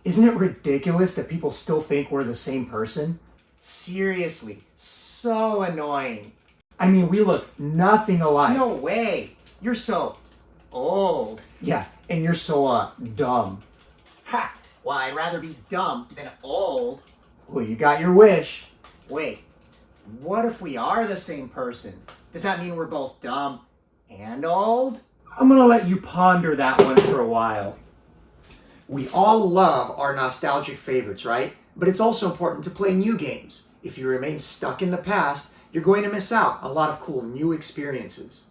Isn't it ridiculous that people still think we're the same person? Seriously, so annoying. I mean, we look nothing alike. No way. You're so old. Yeah, and you're so, dumb. Ha! Well, I'd rather be dumb than old. Well, you got your wish. Wait, what if we are the same person? Does that mean we're both dumb and old? I'm gonna let you ponder that one for a while. We all love our nostalgic favorites, right? But it's also important to play new games. If you remain stuck in the past, you're going to miss out on a lot of cool new experiences.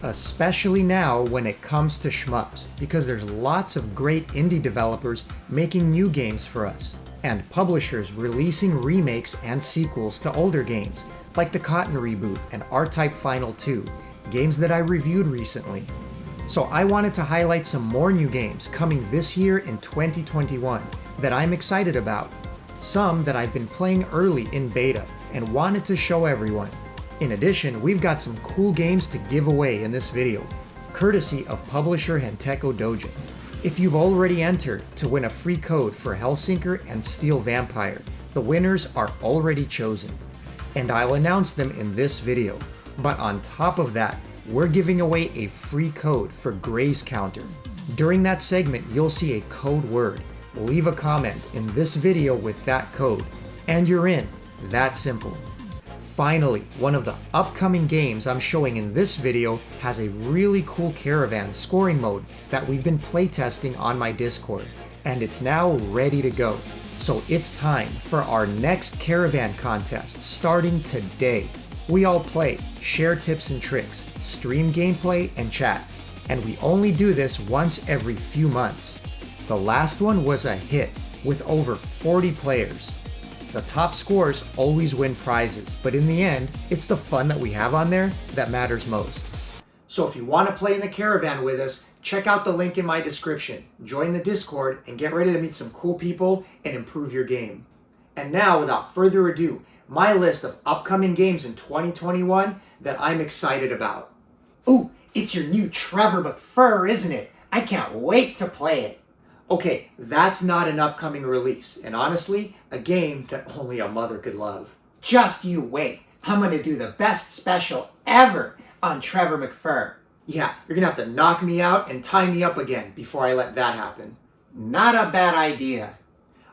Especially now when it comes to shmups, because there's lots of great indie developers making new games for us, and publishers releasing remakes and sequels to older games, like the Cotton Reboot and R-Type Final 2, games that I reviewed recently. So I wanted to highlight some more new games coming this year in 2021 that I'm excited about. Some that I've been playing early in beta and wanted to show everyone. In addition, we've got some cool games to give away in this video, courtesy of publisher Henteco Dojo. If you've already entered to win a free code for Hellsinker and Steel Vampire, the winners are already chosen, and I'll announce them in this video. But on top of that, we're giving away a free code for Graze Counter. During that segment, you'll see a code word. Leave a comment in this video with that code, and you're in. That simple. Finally, one of the upcoming games I'm showing in this video has a really cool caravan scoring mode that we've been playtesting on my Discord, and it's now ready to go. So it's time for our next caravan contest starting today. We all play, share tips and tricks, stream gameplay, and chat. And we only do this once every few months. The last one was a hit with over 40 players. The top scores always win prizes, but in the end, it's the fun that we have on there that matters most. So if you want to play in the caravan with us, check out the link in my description, join the Discord, and get ready to meet some cool people and improve your game. And now, without further ado, my list of upcoming games in 2021 that I'm excited about. Ooh, it's your new Trevor McFur, isn't it? I can't wait to play it. Okay, that's not an upcoming release, and honestly, a game that only a mother could love. Just you wait. I'm gonna do the best special ever on Trevor McFur. Yeah, you're gonna have to knock me out and tie me up again before I let that happen. Not a bad idea.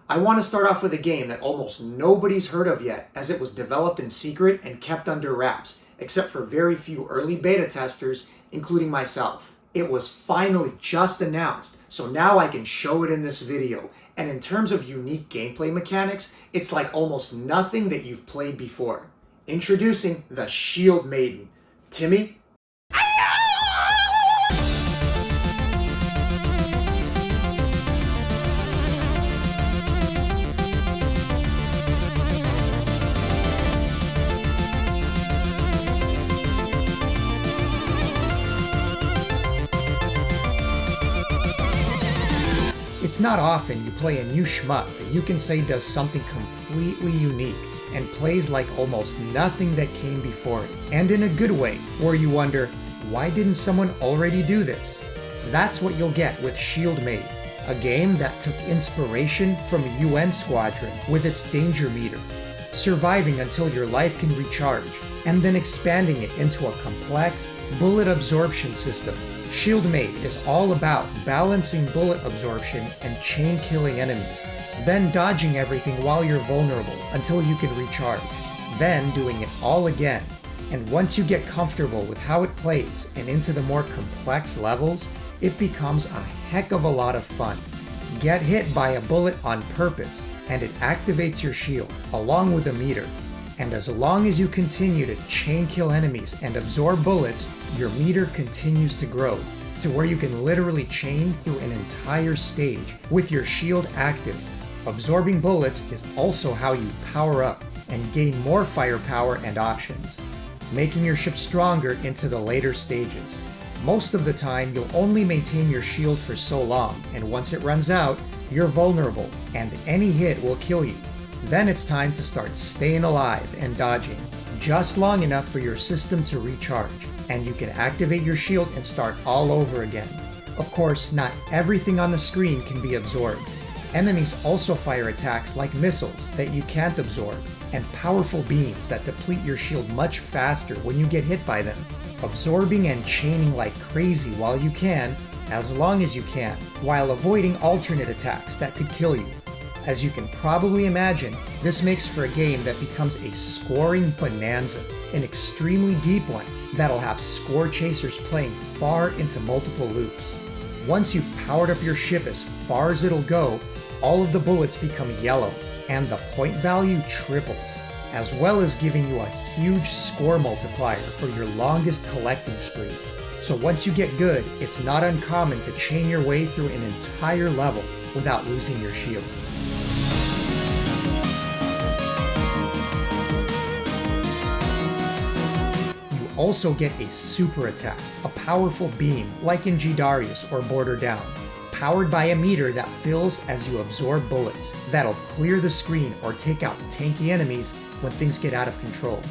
I want to start off with a game that almost nobody's heard of yet, as it was developed in secret and kept under wraps, except for very few early beta testers, including myself. It was finally just announced, so now I can show it in this video. And in terms of unique gameplay mechanics, it's like almost nothing that you've played before. Introducing the Shieldmaid. Timmy? It's not often you play a new shmup that you can say does something completely unique and plays like almost nothing that came before it, and in a good way, where you wonder, why didn't someone already do this? That's what you'll get with Shieldmate, a game that took inspiration from UN Squadron with its danger meter, surviving until your life can recharge, and then expanding it into a complex bullet absorption system. Shieldmate is all about balancing bullet absorption and chain killing enemies, then dodging everything while you're vulnerable until you can recharge, then doing it all again. And once you get comfortable with how it plays and into the more complex levels, it becomes a heck of a lot of fun. Get hit by a bullet on purpose and it activates your shield along with a meter. And as long as you continue to chain kill enemies and absorb bullets, your meter continues to grow to where you can literally chain through an entire stage with your shield active. Absorbing bullets is also how you power up and gain more firepower and options, making your ship stronger into the later stages. Most of the time, you'll only maintain your shield for so long, and once it runs out, you're vulnerable, and any hit will kill you. Then it's time to start staying alive and dodging, just long enough for your system to recharge, and you can activate your shield and start all over again. Of course, not everything on the screen can be absorbed, Enemies also fire attacks like missiles that you can't absorb, and powerful beams that deplete your shield much faster when you get hit by them. Absorbing and chaining like crazy while you can, as long as you can, while avoiding alternate attacks that could kill you. As you can probably imagine, this makes for a game that becomes a scoring bonanza, an extremely deep one that'll have score chasers playing far into multiple loops. Once you've powered up your ship as far as it'll go, all of the bullets become yellow, and the point value triples, as well as giving you a huge score multiplier for your longest collecting spree. So once you get good, it's not uncommon to chain your way through an entire level without losing your shield. You also get a super attack, a powerful beam like in G-Darius or Border Down, powered by a meter that fills as you absorb bullets that'll clear the screen or take out tanky enemies when things get out of control.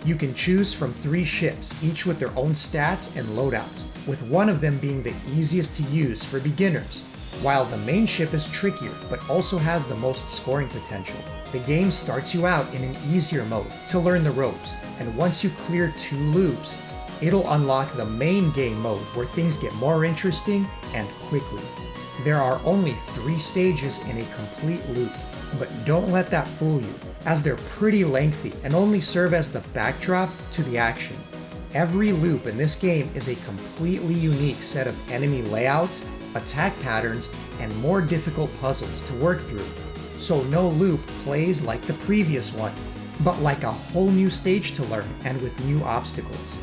You can choose from 3 ships, each with their own stats and loadouts, with one of them being the easiest to use for beginners, while the main ship is trickier but also has the most scoring potential. The game starts you out in an easier mode to learn the ropes, and once you clear 2 loops, it'll unlock the main game mode where things get more interesting and quickly. There are only 3 stages in a complete loop, but don't let that fool you, as they're pretty lengthy and only serve as the backdrop to the action. Every loop in this game is a completely unique set of enemy layouts, attack patterns, and more difficult puzzles to work through. So no loop plays like the previous one, but like a whole new stage to learn and with new obstacles.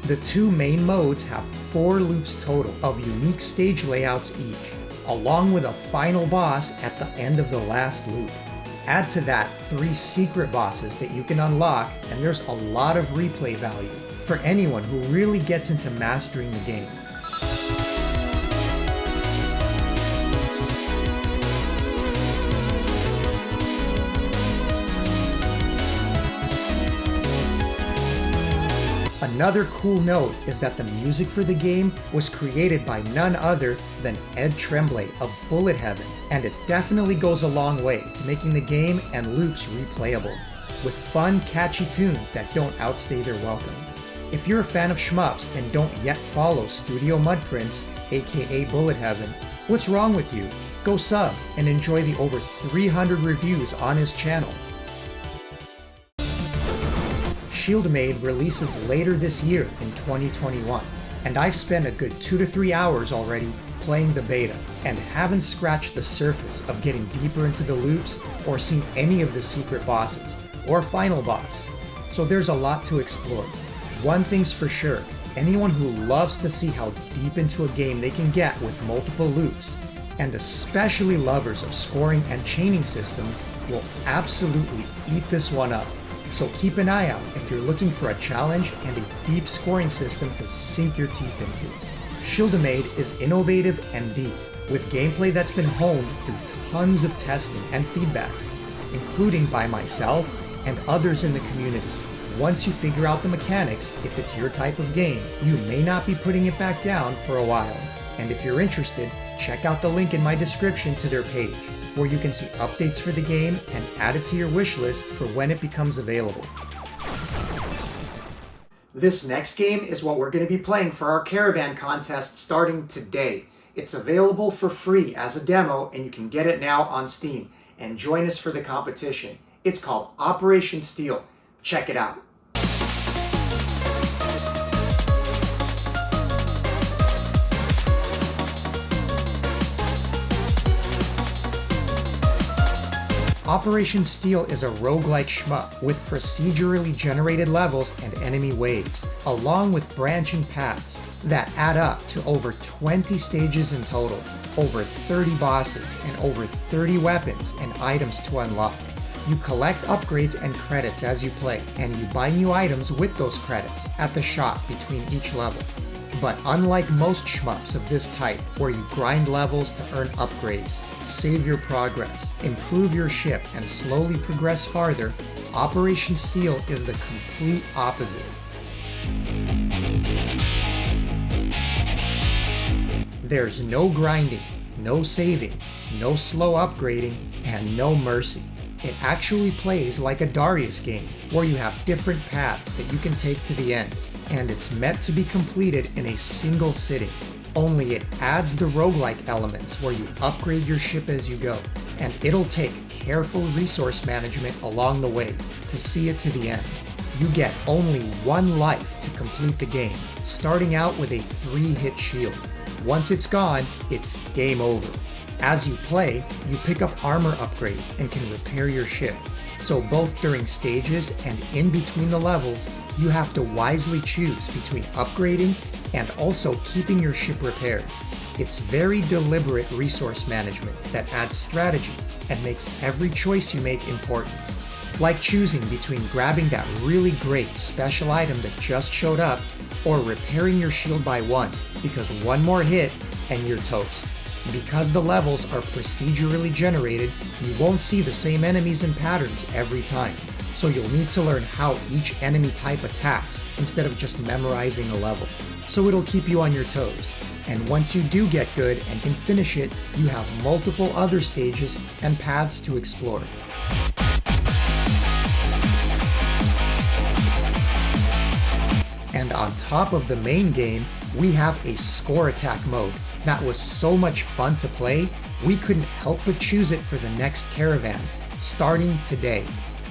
The 2 main modes have 4 loops total of unique stage layouts each, along with a final boss at the end of the last loop. Add to that 3 secret bosses that you can unlock, and there's a lot of replay value for anyone who really gets into mastering the game. Another cool note is that the music for the game was created by none other than Ed Tremblay of Bullet Heaven, and it definitely goes a long way to making the game and loops replayable, with fun, catchy tunes that don't outstay their welcome. If you're a fan of shmups and don't yet follow Studio Mudprints, aka Bullet Heaven, what's wrong with you? Go sub and enjoy the over 300 reviews on his channel. Shieldmate releases later this year in 2021, and I've spent a good 2 to 3 hours already playing the beta, and haven't scratched the surface of getting deeper into the loops or seen any of the secret bosses, or final boss, so there's a lot to explore. One thing's for sure, anyone who loves to see how deep into a game they can get with multiple loops, and especially lovers of scoring and chaining systems, will absolutely eat this one up. So keep an eye out if you're looking for a challenge and a deep scoring system to sink your teeth into. Shieldmate is innovative and deep, with gameplay that's been honed through tons of testing and feedback, including by myself and others in the community. Once you figure out the mechanics, if it's your type of game, you may not be putting it back down for a while. And if you're interested, check out the link in my description to their page, where you can see updates for the game and add it to your wish list for when it becomes available. This next game is what we're going to be playing for our caravan contest starting today. It's available for free as a demo, and you can get it now on Steam and join us for the competition. It's called Operation Steel. Check it out. Operation Steel is a roguelike shmup with procedurally generated levels and enemy waves, along with branching paths that add up to over 20 stages in total, over 30 bosses, and over 30 weapons and items to unlock. You collect upgrades and credits as you play, and you buy new items with those credits at the shop between each level. But unlike most shmups of this type, where you grind levels to earn upgrades, save your progress, improve your ship, and slowly progress farther, Operation Steel is the complete opposite. There's no grinding, no saving, no slow upgrading, and no mercy. It actually plays like a Darius game, where you have different paths that you can take to the end, and it's meant to be completed in a single sitting. Only it adds the roguelike elements where you upgrade your ship as you go, and it'll take careful resource management along the way to see it to the end. You get only one life to complete the game, starting out with a 3-hit shield. Once it's gone, it's game over. As you play, you pick up armor upgrades and can repair your ship. So both during stages and in between the levels, you have to wisely choose between upgrading and also keeping your ship repaired. It's very deliberate resource management that adds strategy and makes every choice you make important. Like choosing between grabbing that really great special item that just showed up or repairing your shield by 1, because one more hit and you're toast. Because the levels are procedurally generated, you won't see the same enemies and patterns every time, so you'll need to learn how each enemy type attacks instead of just memorizing a level. So it'll keep you on your toes. And once you do get good and can finish it, you have multiple other stages and paths to explore. And on top of the main game, we have a score attack mode that was so much fun to play, we couldn't help but choose it for the next caravan, starting today.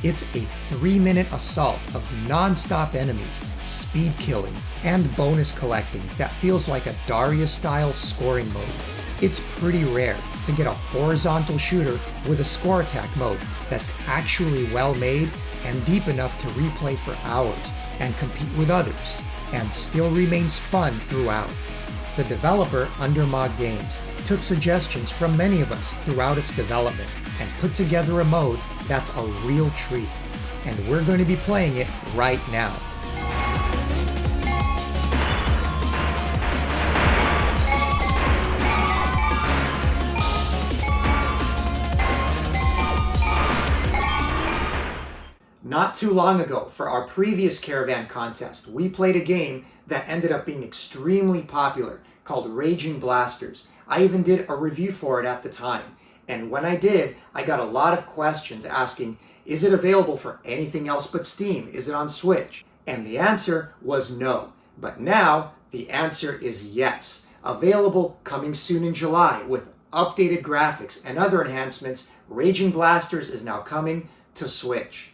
It's a 3-minute assault of non-stop enemies, speed killing, and bonus collecting that feels like a Darius-style scoring mode. It's pretty rare to get a horizontal shooter with a score attack mode that's actually well made and deep enough to replay for hours and compete with others, and still remains fun throughout. The developer, Undermog Games, took suggestions from many of us throughout its development and put together a mode that's a real treat, and we're going to be playing it right now. Not too long ago, for our previous caravan contest, we played a game that ended up being extremely popular called Raging Blasters. I even did a review for it at the time. And when I did, I got a lot of questions asking, is it available for anything else but Steam? Is it on Switch? And the answer was no. But now, the answer is yes. Available coming soon in July with updated graphics and other enhancements. Raging Blasters is now coming to Switch.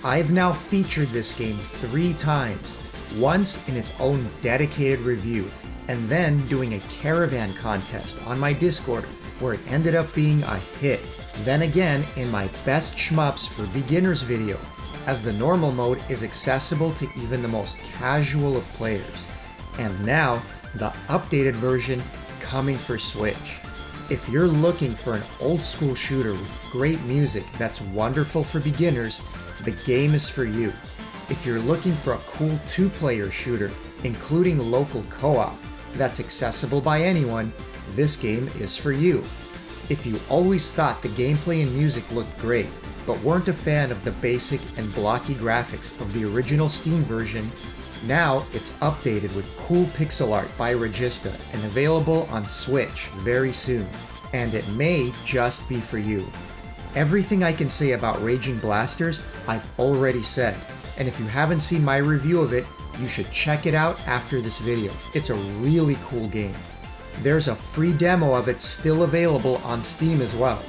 I've now featured this game 3 times, once in its own dedicated review, and then doing a caravan contest on my Discord where it ended up being a hit. Then again in my Best Shmups for Beginners video, as the normal mode is accessible to even the most casual of players. And now, the updated version coming for Switch. If you're looking for an old school shooter with great music that's wonderful for beginners, the game is for you. If you're looking for a cool 2-player shooter, including local co-op, that's accessible by anyone, this game is for you. If you always thought the gameplay and music looked great, but weren't a fan of the basic and blocky graphics of the original Steam version, now it's updated with cool pixel art by Regista and available on Switch very soon. And it may just be for you. Everything I can say about Raging Blasters, I've already said, and if you haven't seen my review of it, you should check it out after this video. It's a really cool game. There's a free demo of it still available on Steam as well.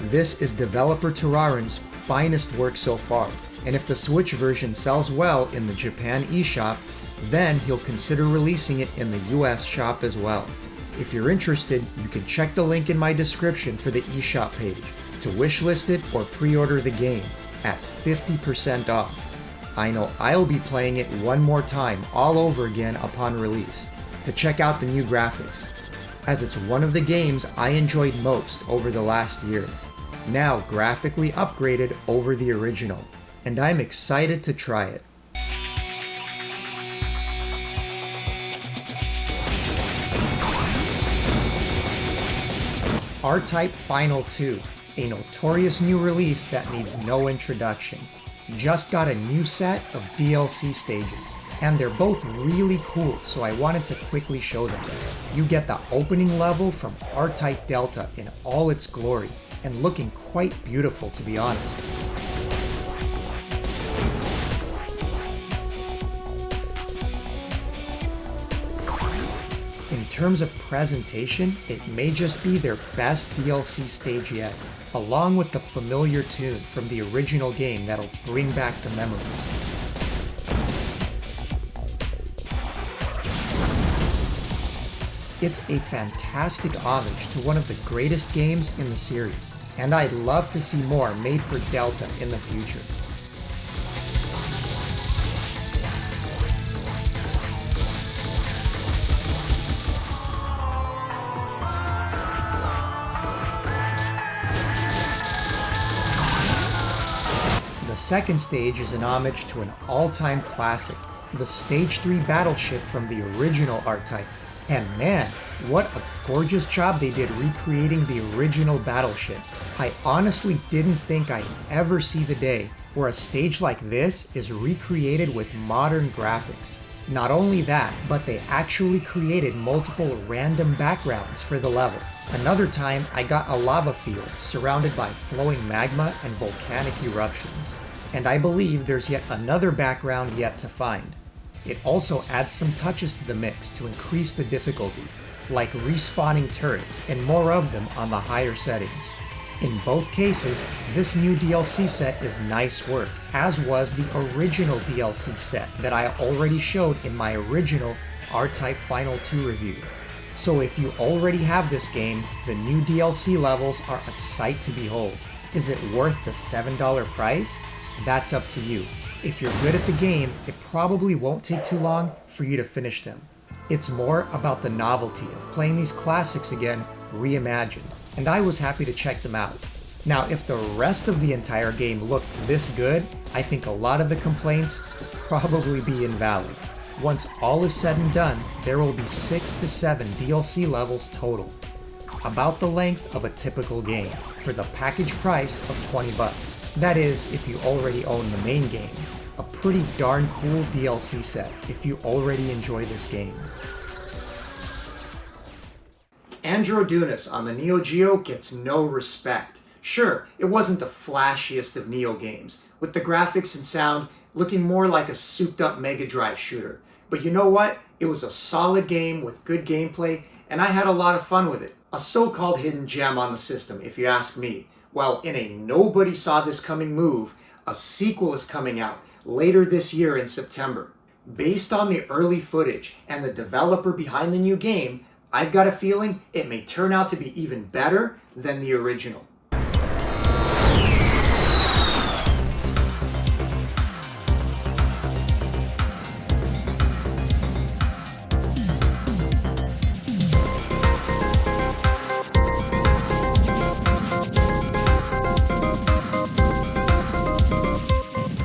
This is developer Turaren's finest work so far, and if the Switch version sells well in the Japan eShop, then he'll consider releasing it in the US shop as well. If you're interested, you can check the link in my description for the eShop page to wishlist it or pre-order the game at 50% off. I know I'll be playing it one more time all over again upon release to check out the new graphics, as it's one of the games I enjoyed most over the last year, now graphically upgraded over the original, and I'm excited to try it. R-Type Final 2, a notorious new release that needs no introduction, just got a new set of DLC stages, and they're both really cool, so I wanted to quickly show them. You get the opening level from R-Type Delta in all its glory, and looking quite beautiful to be honest. In terms of presentation, it may just be their best DLC stage yet, along with the familiar tune from the original game that'll bring back the memories. It's a fantastic homage to one of the greatest games in the series, and I'd love to see more made for Delta in the future. The second stage is an homage to an all-time classic, the Stage 3 battleship from the original R-Type. And man, what a gorgeous job they did recreating the original battleship. I honestly didn't think I'd ever see the day where a stage like this is recreated with modern graphics. Not only that, but they actually created multiple random backgrounds for the level. Another time, I got a lava field surrounded by flowing magma and volcanic eruptions. And I believe there's yet another background yet to find. It also adds some touches to the mix to increase the difficulty, like respawning turrets and more of them on the higher settings. In both cases, this new DLC set is nice work, as was the original DLC set that I already showed in my original R-Type Final 2 review. So if you already have this game, the new DLC levels are a sight to behold. Is it worth the $7 price? That's up to you. If you're good at the game, it probably won't take too long for you to finish them. It's more about the novelty of playing these classics again, reimagined, and I was happy to check them out. Now, if the rest of the entire game looked this good, I think a lot of the complaints will probably be invalid. Once all is said and done, there will be 6 to 7 DLC levels total, about the length of a typical game, for the package price of $20. That is, if you already own the main game. A pretty darn cool DLC set if you already enjoy this game. Andro Dunas on the Neo Geo gets no respect. Sure, it wasn't the flashiest of Neo games, with the graphics and sound looking more like a souped-up Mega Drive shooter. But you know what? It was a solid game with good gameplay, and I had a lot of fun with it. A so-called hidden gem on the system, if you ask me. Well, in a nobody saw this coming move, a sequel is coming out later this year in September. Based on the early footage and the developer behind the new game, I've got a feeling it may turn out to be even better than the original.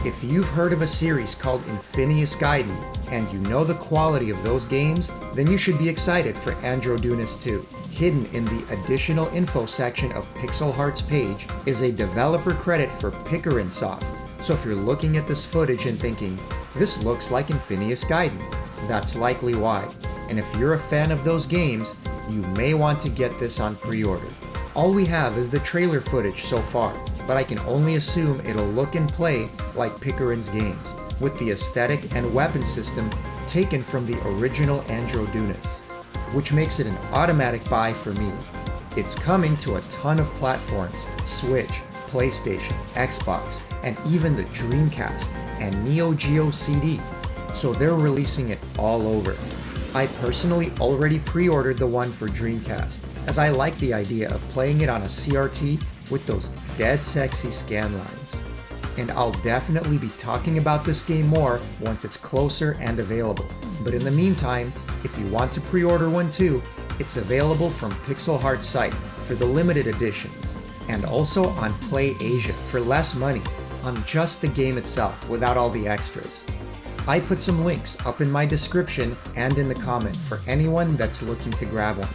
If you've heard of a series called Infinius Gaiden, and you know the quality of those games, then you should be excited for Andro Dunas 2. Hidden in the additional info section of Pixel Heart's page is a developer credit for Pickering Soft. So if you're looking at this footage and thinking, this looks like Infinius Gaiden, that's likely why. And if you're a fan of those games, you may want to get this on pre-order. All we have is the trailer footage so far, but I can only assume it'll look and play like Pickering's games, with the aesthetic and weapon system taken from the original Andro Dunas, which makes it an automatic buy for me. It's coming to a ton of platforms: Switch, PlayStation, Xbox, and even the Dreamcast and Neo Geo CD, so they're releasing it all over. I personally already pre-ordered the one for Dreamcast, as I like the idea of playing it on a CRT with those dead sexy scan lines. And I'll definitely be talking about this game more once it's closer and available. But in the meantime, if you want to pre-order one too, it's available from Pixel Heart's site for the limited editions, and also on Play Asia for less money on just the game itself without all the extras. I put some links up in my description and in the comment for anyone that's looking to grab one.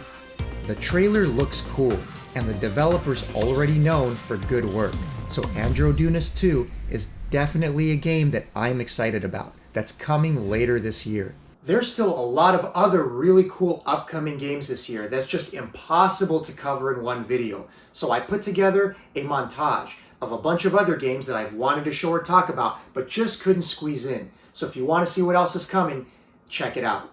The trailer looks cool, and the developer's already known for good work, so Andro Dunas 2 is definitely a game that I'm excited about, that's coming later this year. There's still a lot of other really cool upcoming games this year that's just impossible to cover in one video. So I put together a montage of a bunch of other games that I've wanted to show or talk about, but just couldn't squeeze in. So if you want to see what else is coming, check it out.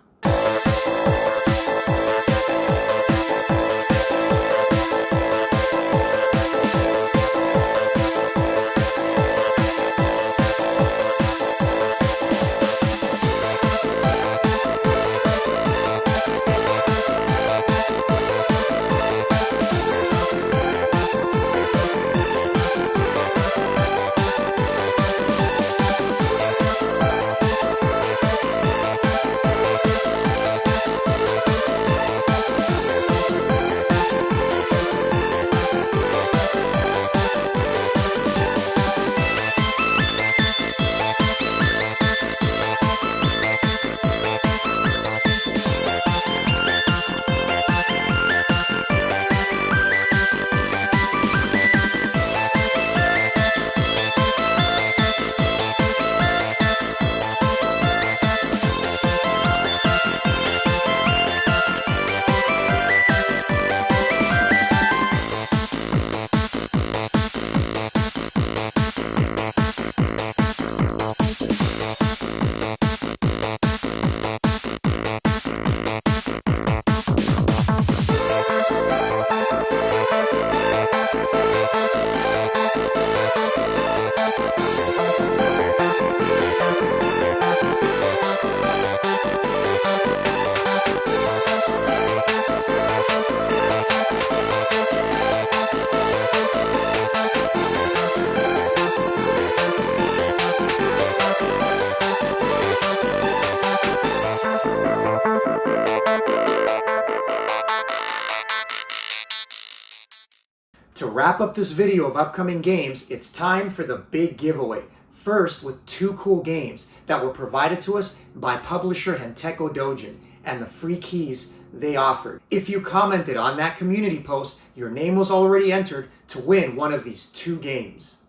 To wrap up this video of upcoming games, it's time for the big giveaway. First, with 2 cool games that were provided to us by publisher Henteko Dojin and the free keys they offered. If you commented on that community post, your name was already entered to win one of these 2 games.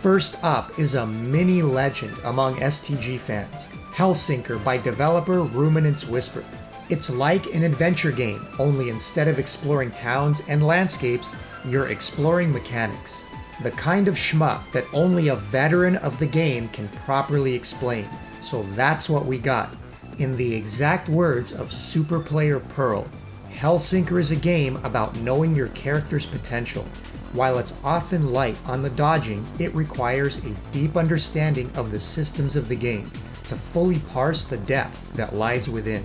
First up is a mini legend among STG fans, Hellsinker by developer Ruminant's Whisper. It's like an adventure game, only instead of exploring towns and landscapes, you're exploring mechanics. The kind of shmup that only a veteran of the game can properly explain. So that's what we got. In the exact words of super player Pearl, Hellsinker is a game about knowing your character's potential. While it's often light on the dodging, it requires a deep understanding of the systems of the game to fully parse the depth that lies within.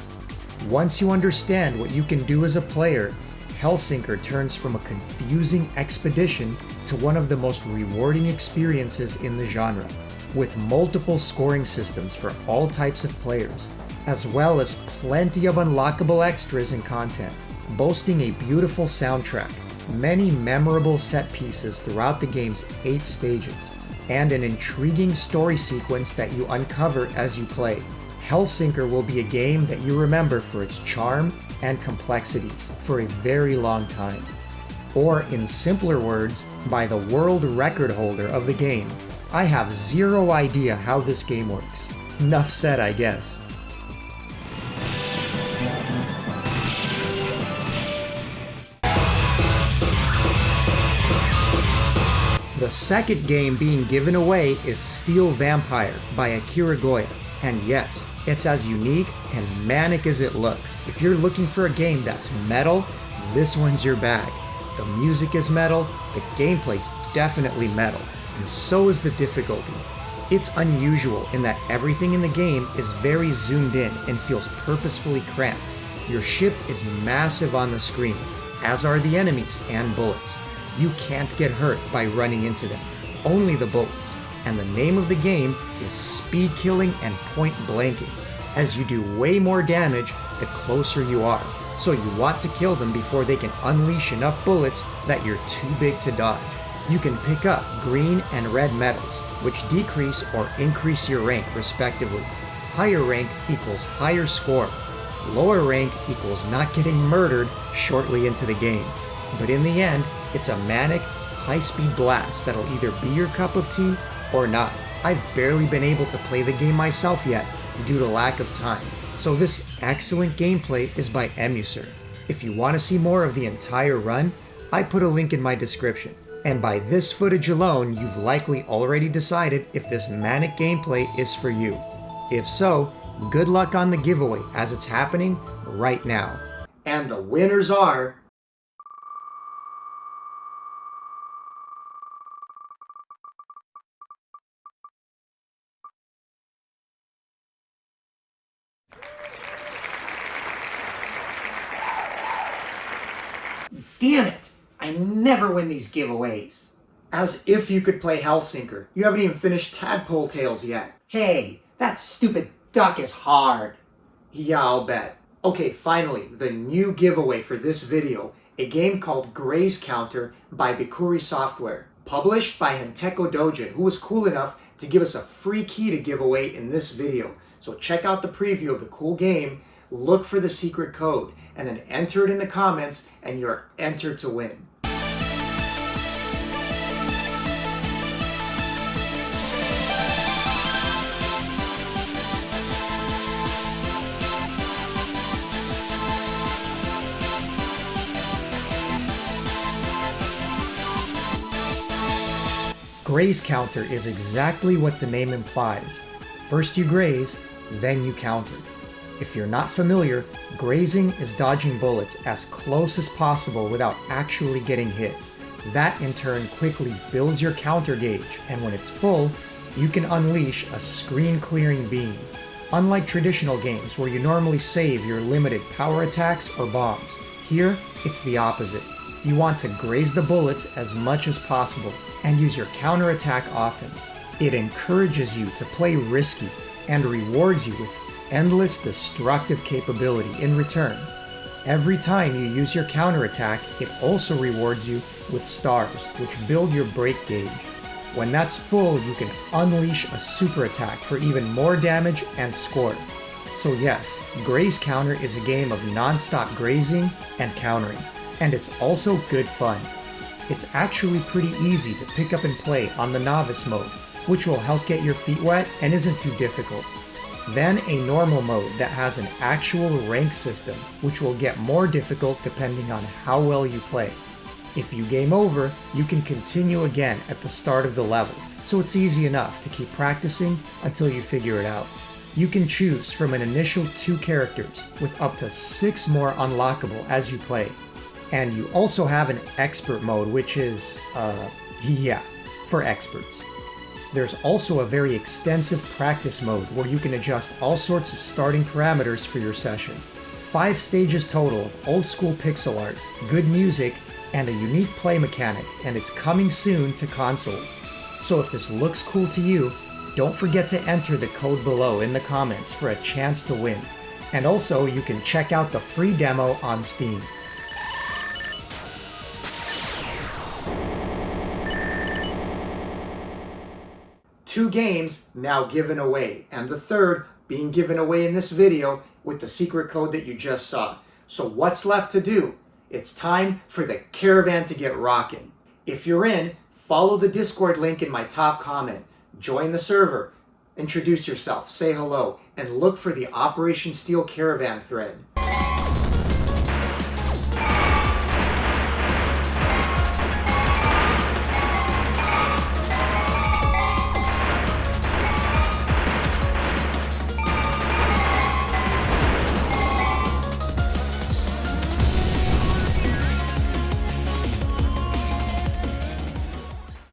Once you understand what you can do as a player, Hellsinker turns from a confusing expedition to one of the most rewarding experiences in the genre, with multiple scoring systems for all types of players, as well as plenty of unlockable extras and content, boasting a beautiful soundtrack, many memorable set pieces throughout the game's 8 stages, and an intriguing story sequence that you uncover as you play. Hellsinker will be a game that you remember for its charm and complexities for a very long time. Or in simpler words, by the world record holder of the game, I have zero idea how this game works. Enough said, I guess. The second game being given away is Steel Vampire by Akira Goya, and yes, it's as unique and manic as it looks. If you're looking for a game that's metal, this one's your bag. The music is metal, the gameplay's definitely metal, and so is the difficulty. It's unusual in that everything in the game is very zoomed in and feels purposefully cramped. Your ship is massive on the screen, as are the enemies and bullets. You can't get hurt by running into them, only the bullets. And the name of the game is speed killing and point blanking, as you do way more damage the closer you are. So you want to kill them before they can unleash enough bullets that you're too big to dodge. You can pick up green and red medals, which decrease or increase your rank respectively. higher rank equals higher score. Lower rank equals not getting murdered shortly into the game. But in the end, it's a manic, high-speed blast that'll either be your cup of tea or not. I've barely been able to play the game myself yet due to lack of time. So this excellent gameplay is by Emuser. If you want to see more of the entire run, I put a link in my description. And by this footage alone, you've likely already decided if this manic gameplay is for you. If so, good luck on the giveaway as it's happening right now. And the winners are... Damn it! I never win these giveaways. As if you could play Hellsinker. You haven't even finished Tadpole Tales yet. Hey, that stupid duck is hard. Yeah, I'll bet. Okay, finally, the new giveaway for this video. A game called Graze Counter by Bikuri Software. Published by Henteko Dojin, who was cool enough to give us a free key to give away in this video. So check out the preview of the cool game, look for the secret code, and then enter it in the comments, and you're entered to win. Graze counter is exactly what the name implies. First you graze, then you counter. If you're not familiar, grazing is dodging bullets as close as possible without actually getting hit. That in turn quickly builds your counter gauge, and when it's full, you can unleash a screen-clearing beam. Unlike traditional games where you normally save your limited power attacks or bombs, here it's the opposite. You want to graze the bullets as much as possible and use your counterattack often. It encourages you to play risky and rewards you with endless destructive capability in return. Every time you use your counterattack, it also rewards you with stars, which build your break gauge. When that's full, you can unleash a super attack for even more damage and score. So yes, Graze Counter is a game of non-stop grazing and countering, and it's also good fun. It's actually pretty easy to pick up and play on the novice mode, which will help get your feet wet and isn't too difficult. Then a normal mode that has an actual rank system, which will get more difficult depending on how well you play. If you game over, you can continue again at the start of the level, so it's easy enough to keep practicing until you figure it out. You can choose from an initial 2 characters, with up to 6 more unlockable as you play. And you also have an expert mode, which is, for experts. There's also a very extensive practice mode where you can adjust all sorts of starting parameters for your session. 5 stages total of old school pixel art, good music, and a unique play mechanic, and it's coming soon to consoles. So if this looks cool to you, don't forget to enter the code below in the comments for a chance to win. And also, you can check out the free demo on Steam. Two games now given away, and the third being given away in this video with the secret code that you just saw. So what's left to do? It's time for the caravan to get rockin'. If you're in, follow the Discord link in my top comment, join the server, introduce yourself, say hello, and look for the Operation Steel Caravan thread.